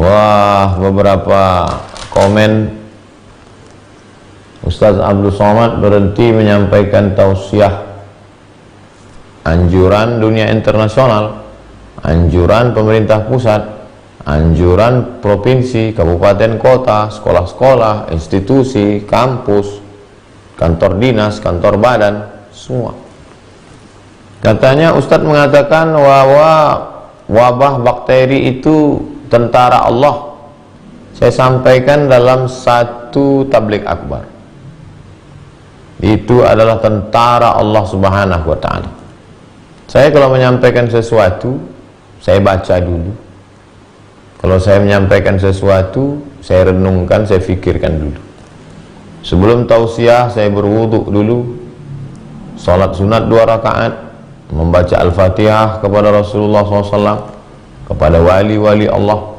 Wah, beberapa komen. Ustaz Abdul Somad berhenti menyampaikan tausiah, anjuran dunia internasional, anjuran pemerintah pusat, anjuran provinsi, kabupaten, kota, sekolah-sekolah, institusi, kampus, kantor dinas, kantor badan, semua. Katanya Ustadz mengatakan bahwa wabah bakteri itu tentara Allah. Saya sampaikan dalam satu tabligh akbar, itu adalah tentara Allah Subhanahu wa ta'ala. Saya kalau menyampaikan sesuatu, saya baca dulu. Kalau saya menyampaikan sesuatu, saya renungkan, saya fikirkan dulu. Sebelum tausiah, saya berwudu dulu, salat sunat 2 rakaat, membaca Al-Fatihah kepada Rasulullah SAW, kepada wali-wali Allah,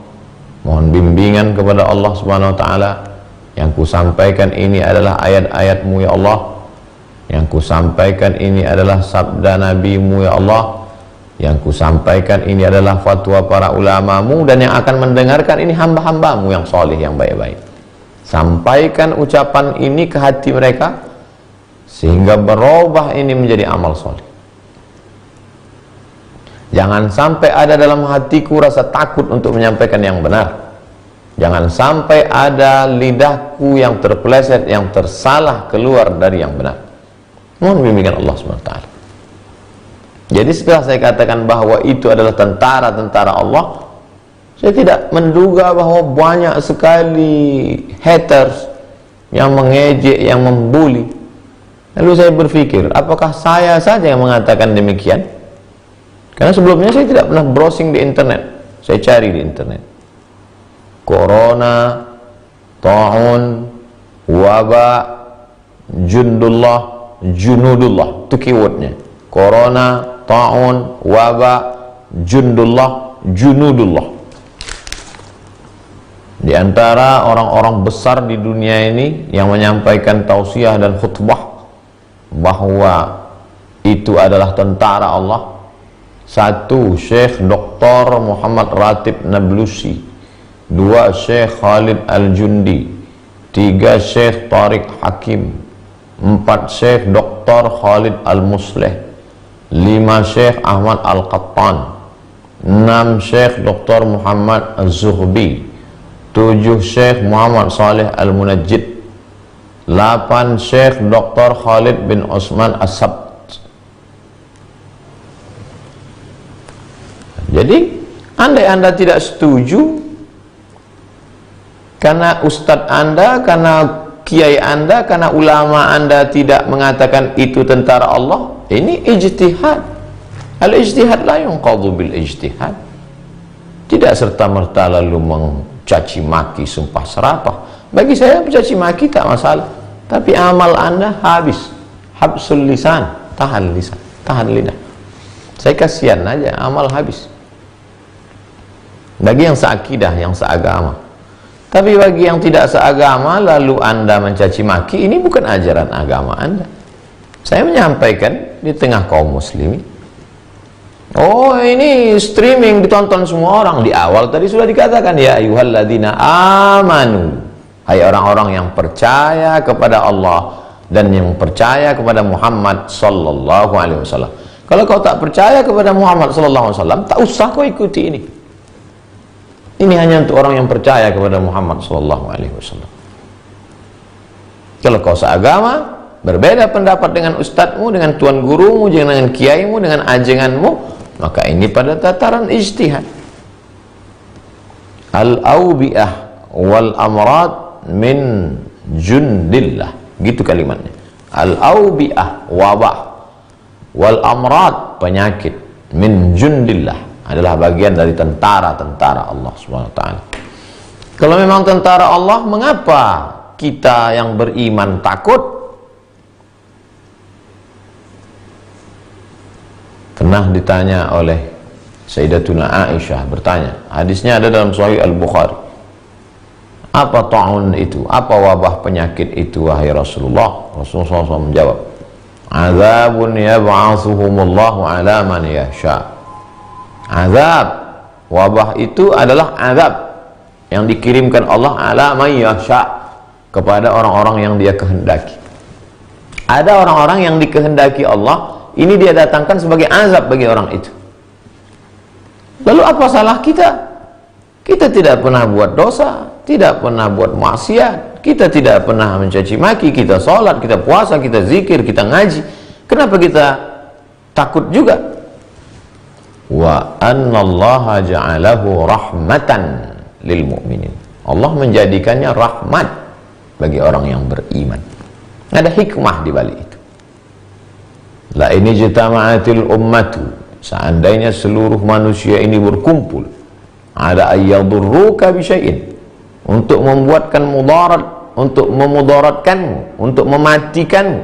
mohon bimbingan kepada Allah Subhanahu wa ta'ala. Yang ku sampaikan ini adalah ayat-ayatmu ya Allah, yang ku sampaikan ini adalah sabda nabimu ya Allah, yang ku sampaikan ini adalah fatwa para ulamamu, dan yang akan mendengarkan ini hamba-hambamu yang soleh, yang baik-baik. Sampaikan ucapan ini ke hati mereka sehingga berubah ini menjadi amal soleh. Jangan sampai ada dalam hatiku rasa takut untuk menyampaikan yang benar. Jangan sampai ada lidahku yang terpeleset, yang tersalah keluar dari yang benar. Mohon bimbingan Allah SWT. Jadi setelah saya katakan bahwa itu adalah tentara-tentara Allah, saya tidak menduga bahwa banyak sekali haters yang mengejek, yang membuli. Lalu saya berpikir, apakah saya saja yang mengatakan demikian? Karena sebelumnya saya tidak pernah browsing di internet. Saya cari di internet. Corona, ta'un, wabak, junudullah, itu keywordnya. Corona, ta'un, wabak, junudullah. Di antara orang-orang besar di dunia ini yang menyampaikan tausiah dan khutbah bahwa itu adalah tentara Allah. 1. Syekh Dr. Muhammad Ratib Nablusi, 2. Syekh Khalid Al-Jundi, 3. Syekh Tariq Hakim, 4. Syekh Dr. Khalid Al-Musleh, 5. Syekh Ahmad Al-Qattan, 6. Syekh Dr. Muhammad Az-Zuhbi, 7. Syekh Muhammad Saleh Al-Munajjid, 8. Syekh Dr. Khalid bin Osman As-Sabt. Jadi andai Anda tidak setuju karena ustadz Anda, karena kiai Anda, karena ulama Anda tidak mengatakan itu tentara Allah, ini ijtihad. Al-ijtihad la yunqadhu bil ijtihad. Tidak serta-merta lalu mencaci maki, sumpah serapah. Bagi saya mencaci maki tak masalah, tapi amal Anda habis. Habsul lisan, tahan lisan, tahan lidah. Saya kasihan aja, amal habis. Bagi yang seakidah, yang seagama. Tapi bagi yang tidak seagama lalu Anda mencaci maki, ini bukan ajaran agama Anda. Saya menyampaikan di tengah kaum muslimin. Oh, ini streaming ditonton semua orang. Di awal tadi sudah dikatakan, ya ayyuhalladzina amanu, hai orang-orang yang percaya kepada Allah dan yang percaya kepada Muhammad sallallahu alaihi wasallam. Kalau kau tak percaya kepada Muhammad sallallahu alaihi wasallam, tak usah kau ikuti ini. Ini hanya untuk orang yang percaya kepada Muhammad sallallahu alaihi wasallam. Kalau kau seagama, berbeda pendapat dengan ustadzmu, dengan tuan gurumu, dengan kiaimu, dengan ajenganmu, maka ini pada tataran ijtihad. Al-awbi'ah wal amrad min jundillah, gitu kalimatnya. Al-awbi'ah, wabah, wal amrad, penyakit, min jundillah, adalah bagian dari tentara-tentara Allah SWT. Kalau memang tentara Allah, mengapa kita yang beriman takut? Pernah ditanya oleh Sayyidatuna Aisyah, bertanya, hadisnya ada dalam Sahih Al-Bukhari, apa ta'un itu? Apa wabah penyakit itu, wahai Rasulullah? Rasulullah SAW menjawab, azabun yab'atsuhumullahu ala man yasha. Azab, wabah itu adalah azab yang dikirimkan Allah ala may yasha, kepada orang-orang yang dia kehendaki. Ada orang-orang yang dikehendaki Allah, ini dia datangkan sebagai azab bagi orang itu. Lalu apa salah kita? Kita tidak pernah buat dosa, tidak pernah buat maksiat, kita tidak pernah mencaci maki, kita sholat, kita puasa, kita zikir, kita ngaji. Kenapa kita takut juga? Wa annallaha ja'alahu rahmatan lil mu'minin. Allah menjadikannya rahmat bagi orang yang beriman. Ada hikmah di balik itu. La ini jitama'atil ummatu, seandainya seluruh manusia ini berkumpul, ada ayyadurruka bisyai'in, untuk membuatkan mudarat, untuk memudaratkanmu, untuk mematikanmu,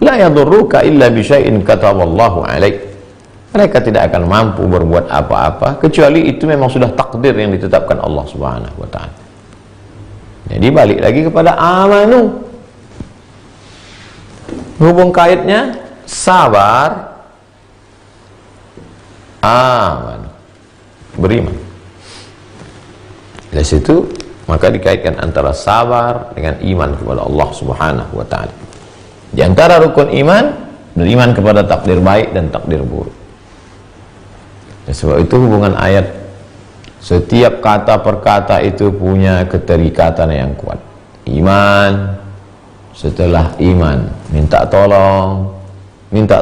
la yadurruka illa bisyai'in kataballahu alaik. Mereka tidak akan mampu berbuat apa-apa kecuali itu memang sudah takdir yang ditetapkan Allah Subhanahu wa ta'ala. Jadi balik lagi kepada amanu. Hubung kaitnya sabar, amanu, beriman. Dari situ maka dikaitkan antara sabar dengan iman kepada Allah Subhanahu wa ta'ala. Di antara rukun iman, beriman kepada takdir baik dan takdir buruk. Ya, sebab itu hubungan ayat, setiap kata per kata itu punya keterikatan yang kuat. Iman, setelah iman minta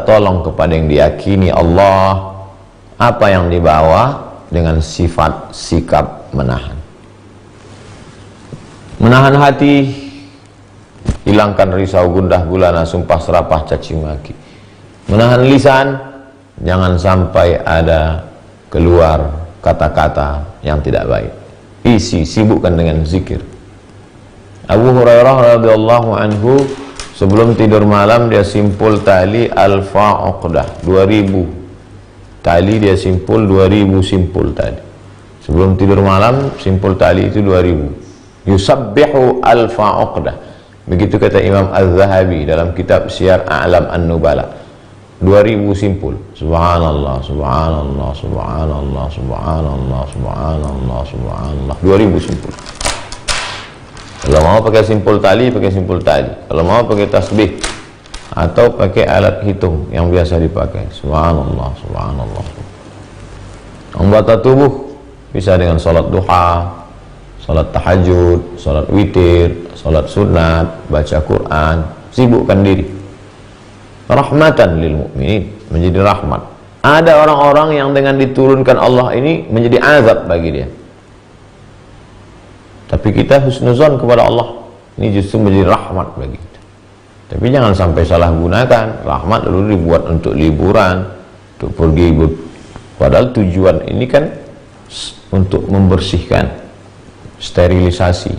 tolong kepada yang diyakini Allah, apa yang dibawa dengan sifat sikap menahan hati, hilangkan risau, gundah gulana, sumpah serapah, caci maki. Menahan lisan, jangan sampai ada keluar kata-kata yang tidak baik. Sibukkan dengan zikir. Abu Hurairah radhiyallahu anhu sebelum tidur malam dia simpul tali alfa uqdah, 2000 tali dia simpul, 2000 simpul tali. Sebelum tidur malam simpul tali itu 2000. Yusabbihu alfa uqdah. Begitu kata Imam Az-Zahabi dalam kitab Syiar A'lam An-Nubala. 2000 simpul. Subhanallah, subhanallah, subhanallah, subhanallah, subhanallah, subhanallah. 2000 simpul. Kalau mau pakai simpul tali, pakai simpul tali. Kalau mau pakai tasbih atau pakai alat hitung yang biasa dipakai. Subhanallah, subhanallah. Anggota tubuh bisa dengan salat duha, salat tahajud, salat witir, salat sunat, baca Quran. Sibukkan diri. Rahmatan lil mu'minin, menjadi rahmat. Ada orang-orang yang dengan diturunkan Allah ini menjadi azab bagi dia, tapi kita husnuzon kepada Allah, ini justru menjadi rahmat bagi kita. Tapi jangan sampai salah gunakan rahmat lalu dibuat untuk liburan, untuk pergi, padahal tujuan ini kan untuk membersihkan, sterilisasi,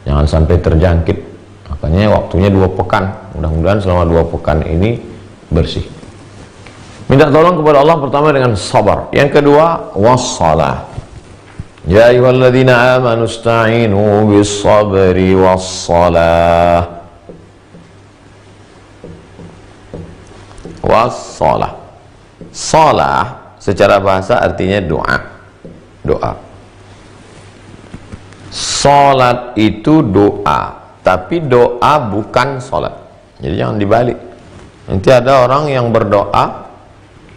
jangan sampai terjangkit. Makanya waktunya 2 pekan, mudah-mudahan selama 2 pekan ini bersih. Minta tolong kepada Allah pertama dengan sabar, yang kedua wassalah. Ya ayyuhalladzina amanu ista'inu bis-sabri was-salah. Was-salah. Salah secara bahasa artinya doa. Doa. Salat itu doa, tapi doa bukan salat. Jadi jangan dibalik. Nanti ada orang yang berdoa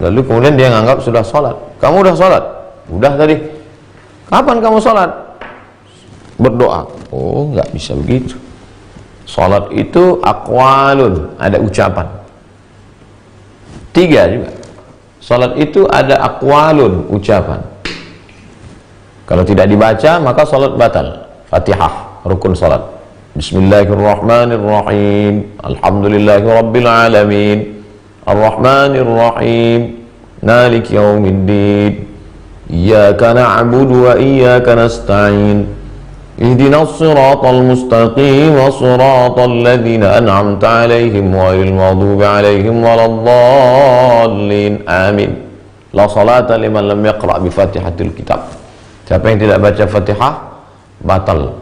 lalu kemudian dia menganggap sudah salat. Kamu udah salat? Udah tadi. Kapan kamu salat? Berdoa. Oh, nggak bisa begitu. Salat itu aqwalun, ada ucapan. 3 juga. Salat itu ada aqwalun, ucapan. Kalau tidak dibaca maka salat batal. Fatihah, rukun salat. Bismillahirrahmanirrahim. Alhamdulillahi rabbil alamin. Ar-Rahmanir-Rahim. Maliki yaumiddin. Iyyaka na'budu wa iyyaka nasta'in. Ihdinas siratal mustaqim, siratal ladzina an'amta 'alaihim ghairil maghdubi 'alaihim waladdallin. Amin. La salata liman lam yaqra' bi Fatihatil kitab. Siapa yang tidak baca Fatihah batal.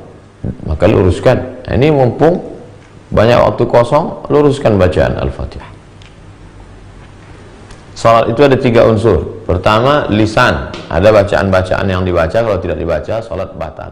Maka luruskan. Ini mumpung banyak waktu kosong, luruskan bacaan Al-Fatihah. Salat itu ada 3 unsur. Pertama, lisan. Ada bacaan-bacaan yang dibaca, kalau tidak dibaca, salat batal.